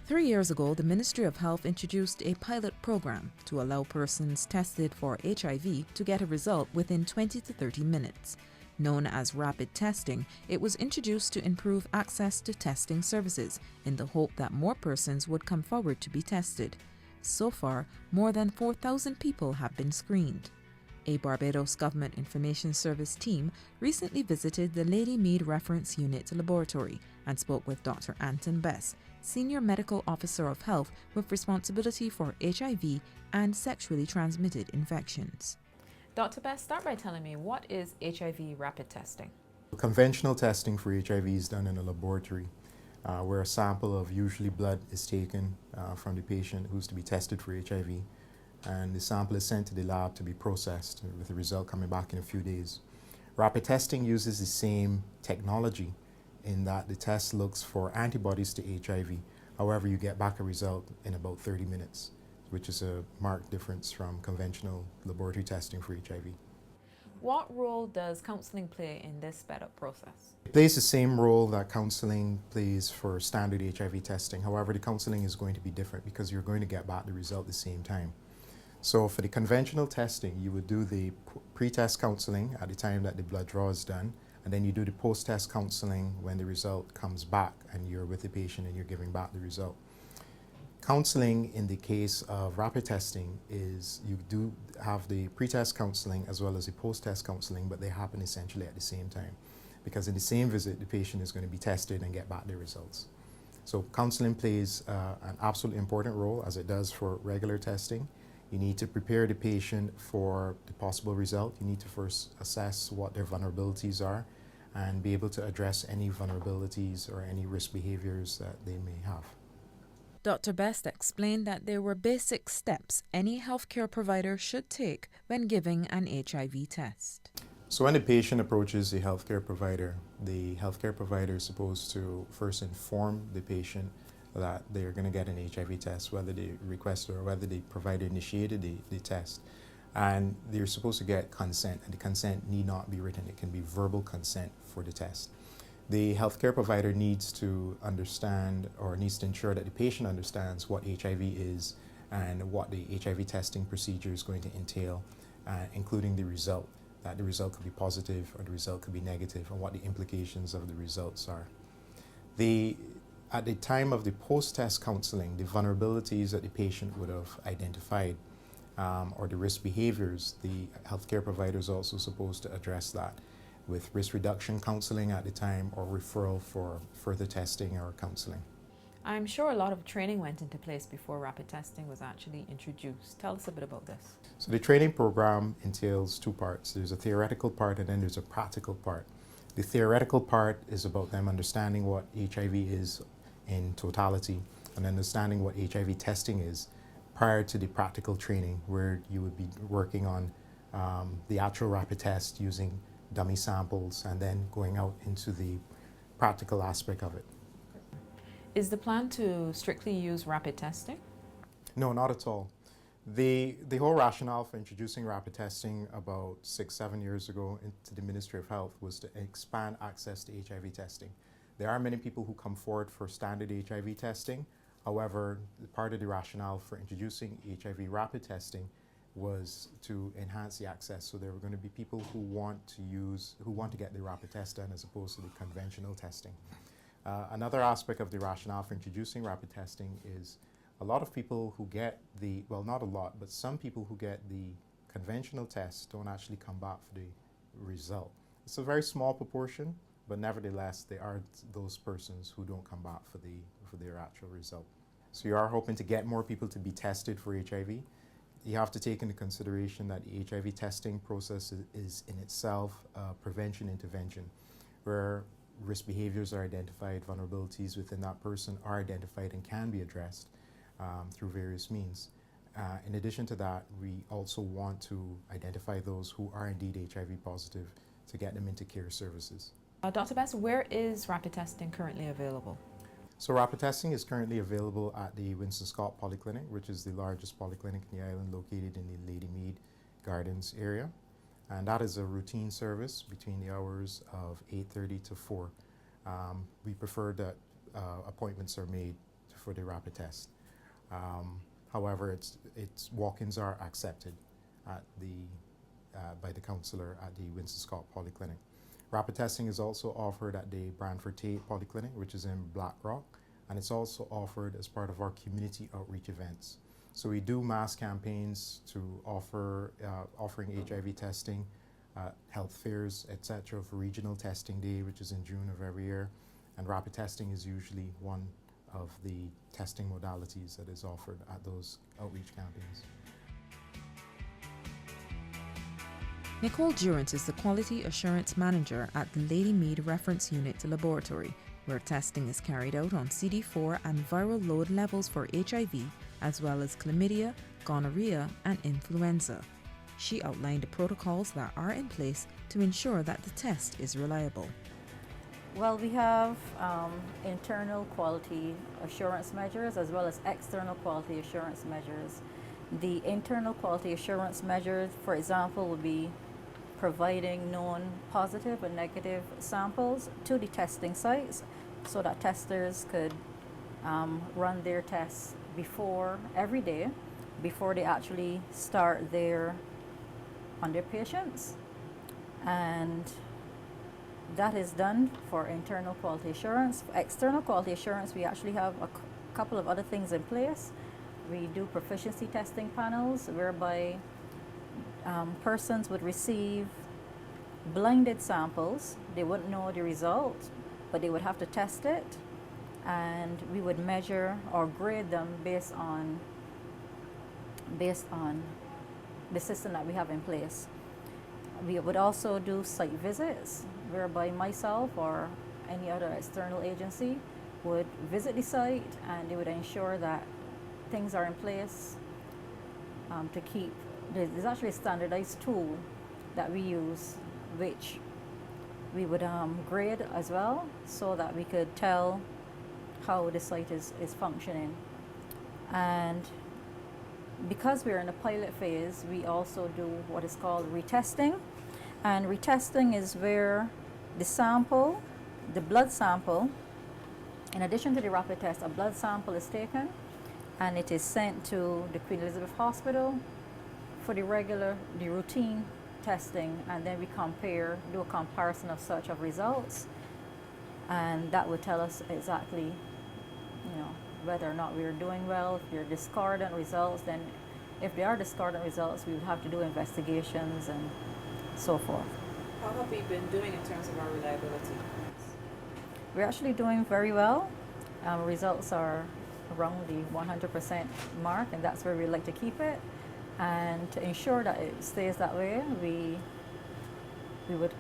3 years ago, the Ministry of Health introduced a pilot program to allow persons tested for HIV to get a result within 20 to 30 minutes. Known as rapid testing, it was introduced to improve access to testing services in the hope that more persons would come forward to be tested. So far, more than 4,000 people have been screened. A Barbados Government Information Service team recently visited the Lady Mead Reference Unit Laboratory and spoke with Dr. Anton Bess, Senior Medical Officer of Health with responsibility for HIV and sexually transmitted infections. Dr. Bess, start by telling me, what is HIV rapid testing? Conventional testing for HIV is done in a laboratory where a sample of usually blood is taken from the patient who's to be tested for HIV, and the sample is sent to the lab to be processed with the result coming back in a few days. Rapid testing uses the same technology in that the test looks for antibodies to HIV. However, you get back a result in about 30 minutes, which is a marked difference from conventional laboratory testing for HIV. What role does counseling play in this sped-up process? It plays the same role that counseling plays for standard HIV testing. However, the counseling is going to be different because you're going to get back the result at the same time. So for the conventional testing, you would do the pre-test counseling at the time that the blood draw is done, and then you do the post-test counseling when the result comes back and you're with the patient and you're giving back the result. Counseling in the case of rapid testing is you do have the pre-test counseling as well as the post-test counseling, but they happen essentially at the same time, because in the same visit the patient is going to be tested and get back their results. So counseling plays an absolutely important role, as it does for regular testing. You need to prepare the patient for the possible result. You need to first assess what their vulnerabilities are and be able to address any vulnerabilities or any risk behaviors that they may have. Dr. Best explained that there were basic steps any healthcare provider should take when giving an HIV test. So when a patient approaches the healthcare provider is supposed to first inform the patient that they're going to get an HIV test, whether they request or whether the provider initiated the test. And they're supposed to get consent, and the consent need not be written. It can be verbal consent for the test. The healthcare provider needs to understand, or needs to ensure that the patient understands what HIV is and what the HIV testing procedure is going to entail, including the result, that the result could be positive or the result could be negative, and what the implications of the results are. At the time of the post-test counseling, the vulnerabilities that the patient would have identified or the risk behaviors, the healthcare provider is also supposed to address that with risk reduction counseling at the time or referral for further testing or counseling. I'm sure a lot of training went into place before rapid testing was actually introduced. Tell us a bit about this. So the training program entails two parts. There's a theoretical part and then there's a practical part. The theoretical part is about them understanding what HIV is in totality and understanding what HIV testing is prior to the practical training, where you would be working on the actual rapid test using dummy samples and then going out into the practical aspect of it. Is the plan to strictly use rapid testing? No, not at all. The whole rationale for introducing rapid testing about 6-7 years ago into the Ministry of Health was to expand access to HIV testing. There are many people who come forward for standard HIV testing. However, part of the rationale for introducing HIV rapid testing was to enhance the access. So there were going to be people who want to get the rapid test done as opposed to the conventional testing. Another aspect of the rationale for introducing rapid testing is a lot of people who get well, not a lot, but some people who get the conventional test don't actually come back for the result. It's a very small proportion, but nevertheless, there are those persons who don't come back for their actual result. So you are hoping to get more people to be tested for HIV. You have to take into consideration that the HIV testing process is in itself prevention intervention, where risk behaviors are identified, vulnerabilities within that person are identified and can be addressed through various means. In addition to that, we also want to identify those who are indeed HIV positive to get them into care services. Dr. Bess, where is rapid testing currently available? So rapid testing is currently available at the Winston Scott Polyclinic, which is the largest polyclinic in the island, located in the Lady Mead Gardens area. And that is a routine service between the hours of 8:30 to 4. We prefer that appointments are made for the rapid test. However, its walk-ins are accepted at by the counselor at the Winston Scott Polyclinic. Rapid testing is also offered at the Brantford Tate Polyclinic, which is in Black Rock, and it's also offered as part of our community outreach events. So we do mass campaigns to offering HIV testing, health fairs, etc. for Regional Testing Day, which is in June of every year, and rapid testing is usually one of the testing modalities that is offered at those outreach campaigns. Nicole Durant is the Quality Assurance Manager at the Lady Mead Reference Unit Laboratory, where testing is carried out on CD4 and viral load levels for HIV, as well as chlamydia, gonorrhea, and influenza. She outlined the protocols that are in place to ensure that the test is reliable. Well, we have internal quality assurance measures as well as external quality assurance measures. The internal quality assurance measures, for example, would be providing known positive and negative samples to the testing sites so that testers could run their tests every day before they actually start on their patients. And that is done for internal quality assurance. For external quality assurance, we actually have a couple of other things in place. We do proficiency testing panels whereby persons would receive blinded samples. They wouldn't know the result, but they would have to test it, and we would measure or grade them based on the system that we have in place. We would also do site visits whereby myself or any other external agency would visit the site, and they would ensure that things are in place to keep. There's actually a standardized tool that we use, which we would grade as well, so that we could tell how the site is functioning. And because we're in a pilot phase, we also do what is called retesting. And retesting is where the blood sample, in addition to the rapid test, a blood sample is taken and it is sent to the Queen Elizabeth Hospital for the routine testing, and then we do a comparison of results, and that would tell us exactly, whether or not we are doing well. If they're discordant results, then if they are discordant results, we would have to do investigations and so forth. How have we been doing in terms of our reliability? We're actually doing very well. Results are around the 100% mark, and that's where we like to keep it. And to ensure that it stays that way, we would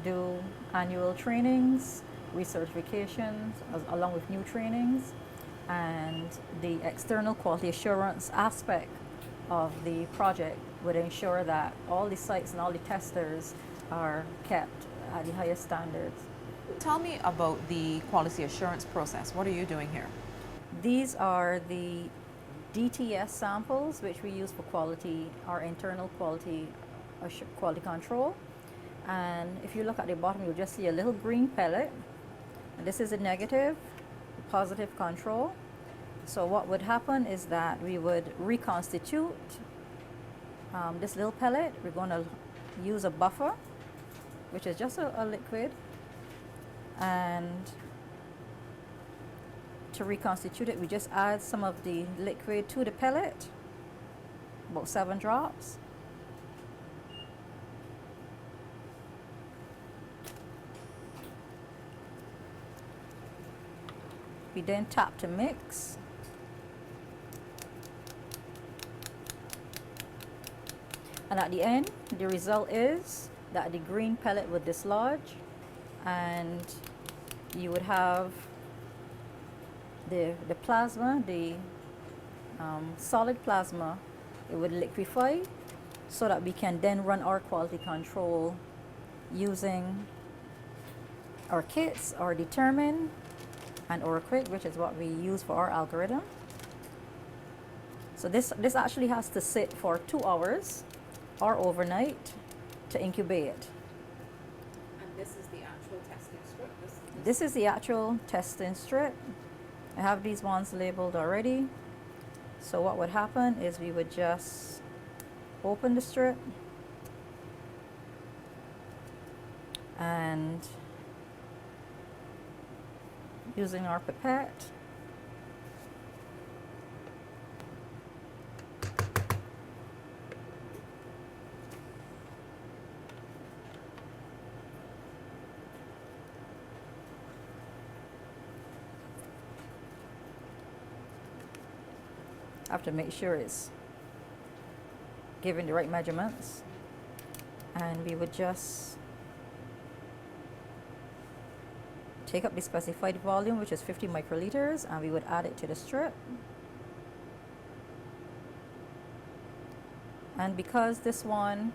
do annual trainings, recertifications, along with new trainings, and the external quality assurance aspect of the project would ensure that all the sites and all the testers are kept at the highest standards. Tell me about the quality assurance process. What are you doing here? These are the DTS samples, which we use for quality, our internal quality control. And if you look at the bottom, you'll just see a little green pellet. And this is a negative, positive control. So what would happen is that we would reconstitute this little pellet. We're going to use a buffer, which is just a liquid. And to reconstitute it, we just add some of the liquid to the pellet, about 7 drops. We then tap to mix. And at the end, the result is that the green pellet would dislodge, and you would have the plasma, the solid plasma. It would liquefy so that we can then run our quality control using our kits, or Determine and OraQuick, which is what we use for our algorithm. So this actually has to sit for 2 hours or overnight to incubate. And this is the actual testing strip? This is the actual testing strip. I have these ones labeled already. So what would happen is we would just open the strip and using our pipette, have to make sure it's giving the right measurements, and we would just take up the specified volume, which is 50 microliters, and we would add it to the strip. And because this one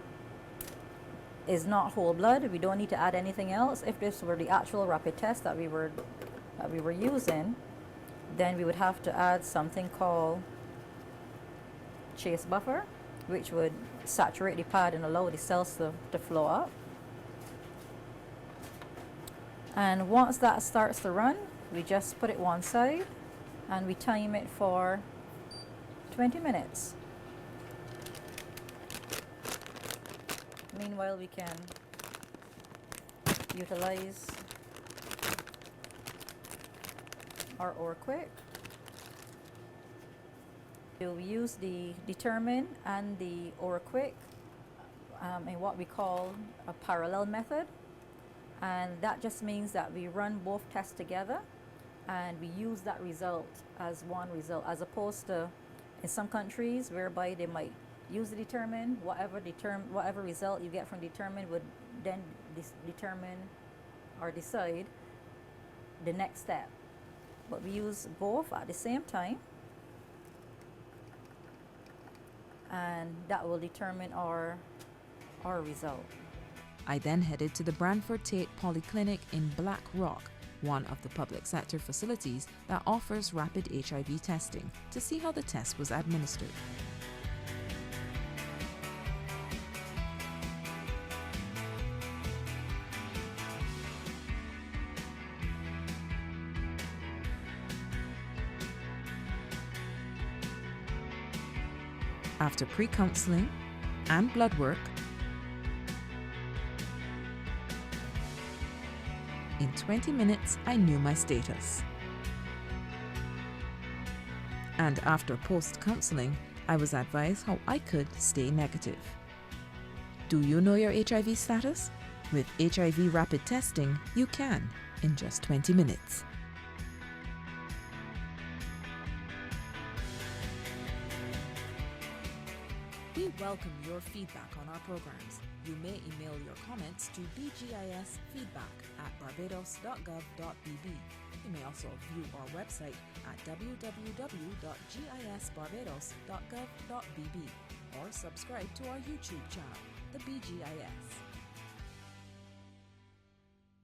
is not whole blood, we don't need to add anything else. If this were the actual rapid test that we were using, then we would have to add something called chase buffer, which would saturate the pad and allow the cells to flow up. And once that starts to run, we just put it one side and we time it for 20 minutes. Meanwhile, we can utilize our OR Quick. We use the Determine and the OR Quick in what we call a parallel method. And that just means that we run both tests together and we use that result as one result, as opposed to in some countries whereby they might use the Determine, whatever result you get from Determine would then determine or decide the next step. But we use both at the same time, and that will determine our result. I then headed to the Branford Tate Polyclinic in Black Rock, one of the public sector facilities that offers rapid HIV testing, to see how the test was administered. After pre-counseling and blood work, in 20 minutes, I knew my status. And after post-counseling, I was advised how I could stay negative. Do you know your HIV status? With HIV rapid testing, you can in just 20 minutes. We welcome your feedback on our programs. You may email your comments to bgisfeedback@barbados.gov.bb. You may also view our website at www.gisbarbados.gov.bb or subscribe to our YouTube channel, the BGIS.